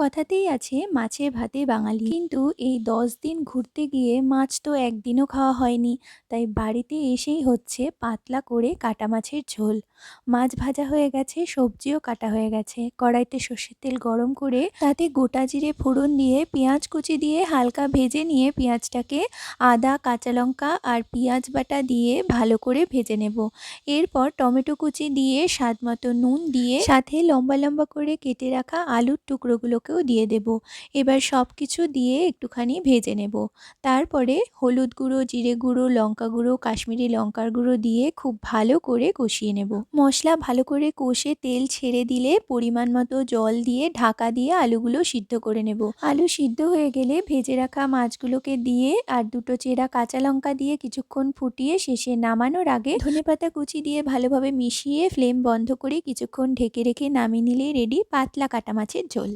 কথাতেই আছে মাছে ভাতে বাঙালি, কিন্তু এই 10 দিন ঘুরতে গিয়ে মাছ তো একদিনও খাওয়া হয়নি। তাই বাড়িতে এসেই হচ্ছে পাতলা করে কাটা মাছের ঝোল। মাছ ভাজা হয়ে গেছে, সবজিও কাটা হয়ে গেছে। কড়াইতে সর্ষের তেল গরম করে তাতে গোটা জিরে ফোড়ন দিয়ে পেঁয়াজ কুচি দিয়ে হালকা ভেজে নিয়ে পেঁয়াজটাকে আদা কাঁচা লঙ্কা আর পেঁয়াজ বাটা দিয়ে ভালো করে ভেজে নেব। এরপর টমেটো কুচি দিয়ে স্বাদ মতো নুন দিয়ে সাথে লম্বা লম্বা করে কেটে রাখা আলুর টুকরোগুলোকেও দিয়ে দেব। এবার সব কিছু দিয়ে একটুখানি ভেজে নেব। তারপরে হলুদ গুঁড়ো, জিরে গুঁড়ো, লঙ্কা গুঁড়ো, কাশ্মীরি লঙ্কার গুঁড়ো দিয়ে খুব ভালো করে কষিয়ে নেব। মশলা ভালো করে কষে তেল ছেড়ে দিলে পরিমাণ মতো জল দিয়ে ঢাকা দিয়ে আলুগুলো সিদ্ধ করে নেব। আলু সিদ্ধ হয়ে গেলে ভেজে রাখা মাছগুলোকে দিয়ে আর দুটো চেরা কাঁচা লঙ্কা দিয়ে কিছুক্ষণ ফুটিয়ে শেষে নামানোর আগে ধনেপাতা কুচি দিয়ে ভালোভাবে মিশিয়ে ফ্লেম বন্ধ করে কিছুক্ষণ ঢেকে রেখে নামিয়ে নিলেই রেডি পাতলা কাটা মাছের ঝোল।